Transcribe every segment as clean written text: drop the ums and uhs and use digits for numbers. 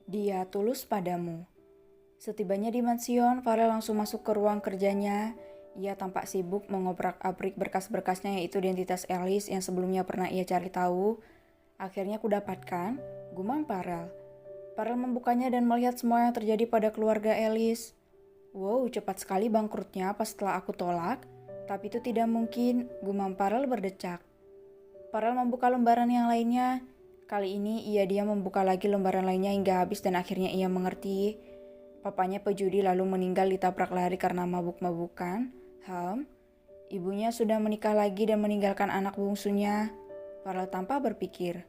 Dia tulus padamu. Setibanya di mansion, Farel langsung masuk ke ruang kerjanya. Ia tampak sibuk mengobrak-abrik berkas-berkasnya, yaitu identitas Alice yang sebelumnya pernah ia cari tahu. Akhirnya kudapatkan, gumam Farel. Farel membukanya dan melihat semua yang terjadi pada keluarga Alice. Wow, cepat sekali bangkrutnya pas setelah aku tolak. Tapi itu tidak mungkin, gumam Farel berdecak. Farel membuka lembaran yang lainnya. Kali ini dia membuka lagi lembaran lainnya hingga habis dan akhirnya ia mengerti. Papanya pejudi lalu meninggal ditabrak lari karena mabuk-mabukan. Ibunya sudah menikah lagi dan meninggalkan anak bungsunya. Farel tanpa berpikir.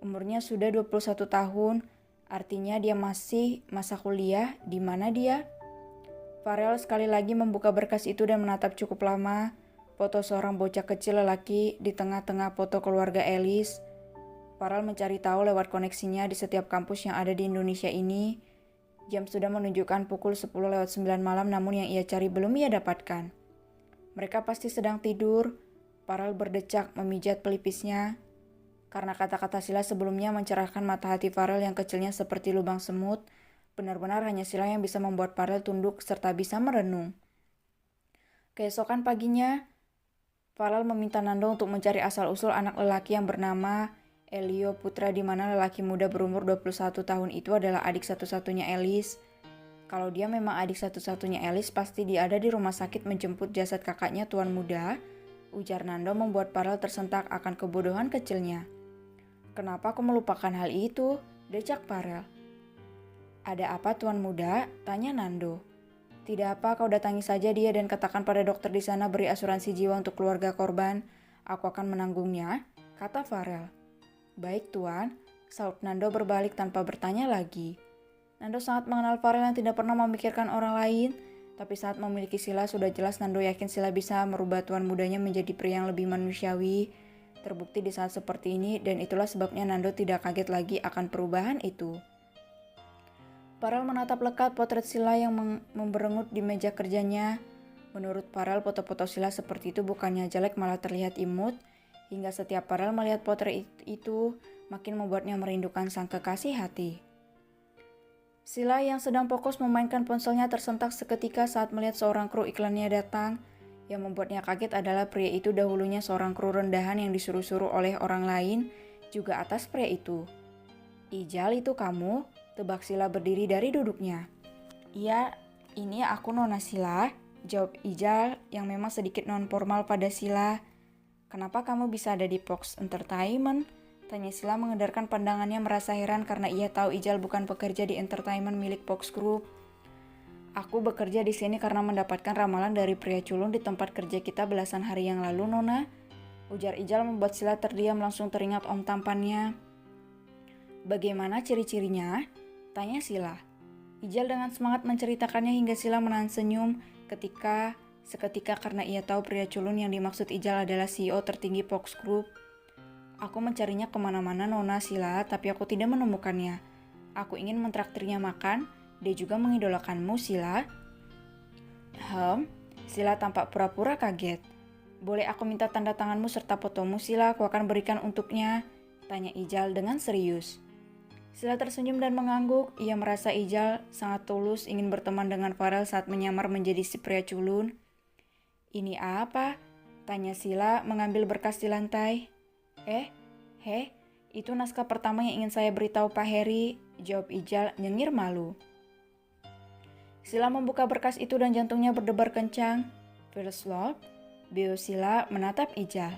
Umurnya sudah 21 tahun, artinya dia masih masa kuliah. Di mana dia? Farel sekali lagi membuka berkas itu dan menatap cukup lama. Foto seorang bocah kecil lelaki di tengah-tengah foto keluarga Alice. Farel mencari tahu lewat koneksinya di setiap kampus yang ada di Indonesia ini. Jam sudah menunjukkan pukul 10:09 malam, namun yang ia cari belum ia dapatkan. Mereka pasti sedang tidur. Farel berdecak memijat pelipisnya. Karena kata-kata Sila sebelumnya mencerahkan mata hati Farel yang kecilnya seperti lubang semut, benar-benar hanya Sila yang bisa membuat Farel tunduk serta bisa merenung. Keesokan paginya, Farel meminta Nando untuk mencari asal-usul anak lelaki yang bernama Elio Putra, di mana lelaki muda berumur 21 tahun itu adalah adik satu-satunya Alice. Kalau dia memang adik satu-satunya Alice, pasti dia ada di rumah sakit menjemput jasad kakaknya Tuan Muda, ujar Nando membuat Farel tersentak akan kebodohan kecilnya. Kenapa aku melupakan hal itu? Decak Farel. Ada apa Tuan Muda? Tanya Nando. Tidak apa, kau datangi saja dia dan katakan pada dokter di sana beri asuransi jiwa untuk keluarga korban. Aku akan menanggungnya, kata Farel. Baik Tuan, saut Nando berbalik tanpa bertanya lagi. Nando sangat mengenal Farel yang tidak pernah memikirkan orang lain, tapi saat memiliki Sila sudah jelas Nando yakin Sila bisa merubah Tuan Mudanya menjadi pria yang lebih manusiawi. Terbukti di saat seperti ini, dan itulah sebabnya Nando tidak kaget lagi akan perubahan itu. Farel menatap lekat potret Sila yang memberengut di meja kerjanya. Menurut Farel, foto-foto Sila seperti itu bukannya jelek, malah terlihat imut. Hingga setiap Farel melihat potret itu, makin membuatnya merindukan sang kekasih hati. Sila yang sedang fokus memainkan ponselnya tersentak seketika saat melihat seorang kru iklannya datang. Yang membuatnya kaget adalah pria itu dahulunya seorang kru rendahan yang disuruh-suruh oleh orang lain, juga atas pria itu. Ijal, itu kamu? Tebak Sila berdiri dari duduknya. Iya, ini aku Nona Sila, jawab Ijal yang memang sedikit non-formal pada Sila. Kenapa kamu bisa ada di Fox Entertainment? Tanya Sila mengedarkan pandangannya merasa heran karena ia tahu Ijal bukan pekerja di entertainment milik Fox Group. Aku bekerja di sini karena mendapatkan ramalan dari pria culun di tempat kerja kita belasan hari yang lalu, Nona. Ujar Ijal membuat Sila terdiam, langsung teringat om tampannya. Bagaimana ciri-cirinya? Tanya Sila. Ijal dengan semangat menceritakannya hingga Sila menahan senyum seketika karena ia tahu pria culun yang dimaksud Ijal adalah CEO tertinggi Fox Group. Aku mencarinya kemana-mana Nona Sila, tapi aku tidak menemukannya. Aku ingin mentraktirnya makan, dia juga mengidolakanmu Sila. Sila tampak pura-pura kaget. Boleh aku minta tanda tanganmu serta fotomu Sila, aku akan berikan untuknya, tanya Ijal dengan serius. Sila tersenyum dan mengangguk. Ia merasa Ijal sangat tulus ingin berteman dengan Farel saat menyamar menjadi si pria culun. Ini apa? Tanya Sila mengambil berkas di lantai. Itu naskah pertama yang ingin saya beritahu Pak Heri, jawab Ijal nyengir malu. Sila membuka berkas itu dan jantungnya berdebar kencang. First love? Bio Sila menatap Ijal.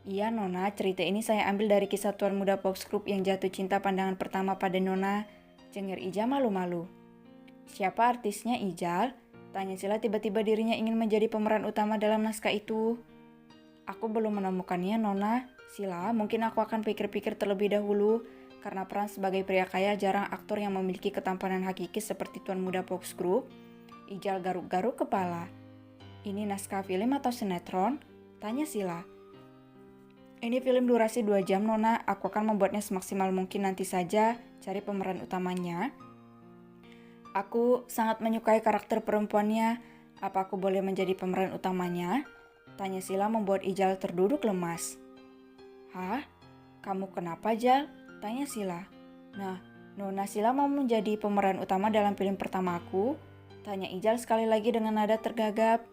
Iya Nona, cerita ini saya ambil dari kisah Tuan Muda Fox Group yang jatuh cinta pandangan pertama pada Nona, cengir Ijal malu-malu. Siapa artisnya Ijal? Tanya Sila tiba-tiba dirinya ingin menjadi pemeran utama dalam naskah itu. Aku belum menemukannya Nona. Sila, mungkin aku akan pikir-pikir terlebih dahulu, karena peran sebagai pria kaya jarang aktor yang memiliki ketampanan hakiki seperti Tuan Muda Fox Group. Ijal garuk-garuk kepala. Ini naskah film atau sinetron? Tanya Sila. Ini film durasi 2 jam, Nona. Aku akan membuatnya semaksimal mungkin, nanti saja cari pemeran utamanya. Aku sangat menyukai karakter perempuannya. Apa aku boleh menjadi pemeran utamanya? Tanya Sila membuat Ijal terduduk lemas. Hah? Kamu kenapa, Jal? Tanya Sila. Nah, Nona Sila mau menjadi pemeran utama dalam film pertamaku? Tanya Ijal sekali lagi dengan nada tergagap.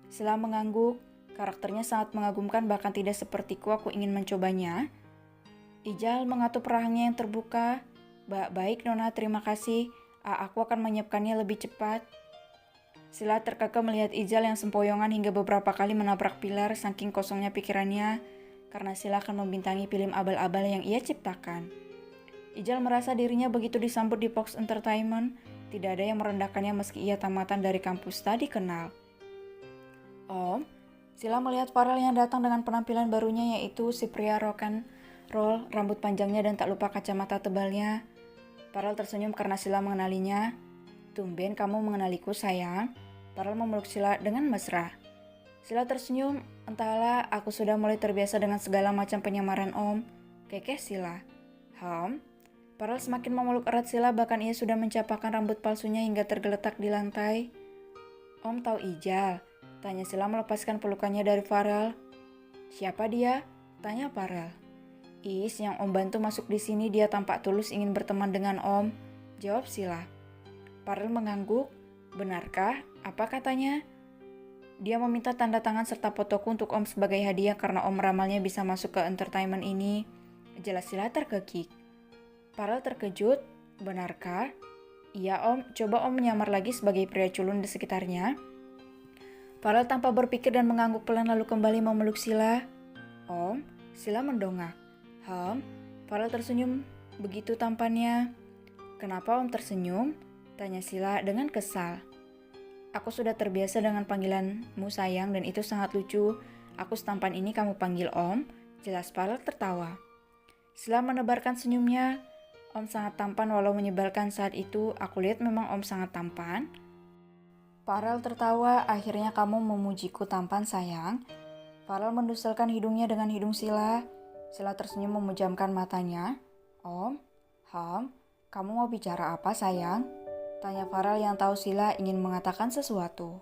Sila mengangguk. Karakternya sangat mengagumkan, bahkan tidak sepertiku, aku ingin mencobanya. Ijal mengatup rahangnya yang terbuka. Baik Nona, terima kasih. Aku akan menyiapkannya lebih cepat. Sila terkekeh melihat Ijal yang sempoyongan hingga beberapa kali menabrak pilar saking kosongnya pikirannya karena Sila akan membintangi film abal-abal yang ia ciptakan. Ijal merasa dirinya begitu disambut di Fox Entertainment, tidak ada yang merendahkannya meski ia tamatan dari kampus tadi kenal. Om, Sila melihat Farel yang datang dengan penampilan barunya, yaitu si pria rock and roll, rambut panjangnya dan tak lupa kacamata tebalnya. Farel tersenyum karena Sila mengenalinya. Tumben kamu mengenaliku, sayang. Farel memeluk Sila dengan mesra. Sila tersenyum, entahlah, aku sudah mulai terbiasa dengan segala macam penyamaran Om. Kekeh Sila. Farel semakin memeluk erat Sila, bahkan ia sudah mencapakan rambut palsunya hingga tergeletak di lantai. Om tahu Ijal? Tanya Sila melepaskan pelukannya dari Farel. Siapa dia? Tanya Farel. Is yang Om bantu masuk di sini, dia tampak tulus ingin berteman dengan Om. Jawab Sila. Farel mengangguk. Benarkah? Apa katanya? Dia meminta tanda tangan serta fotoku untuk Om sebagai hadiah karena Om ramalnya bisa masuk ke entertainment ini. Jelas Sila terkekik. Farel terkejut. Benarkah? Iya Om, coba Om menyamar lagi sebagai pria culun di sekitarnya. Farel tanpa berpikir dan mengangguk pelan lalu kembali memeluk Sila. Om, Sila mendongak. Farel tersenyum begitu tampannya. Kenapa Om tersenyum? Tanya Sila dengan kesal. Aku sudah terbiasa dengan panggilanmu sayang dan itu sangat lucu. Aku setampan ini kamu panggil Om. Jelas Farel tertawa. Sila menebarkan senyumnya. Om sangat tampan walau menyebalkan saat itu. Aku lihat memang Om sangat tampan. Farel tertawa, akhirnya kamu memujiku tampan sayang. Farel menduselkan hidungnya dengan hidung Sila. Sila tersenyum memejamkan matanya. Om, kamu mau bicara apa sayang? Tanya Farel yang tahu Sila ingin mengatakan sesuatu.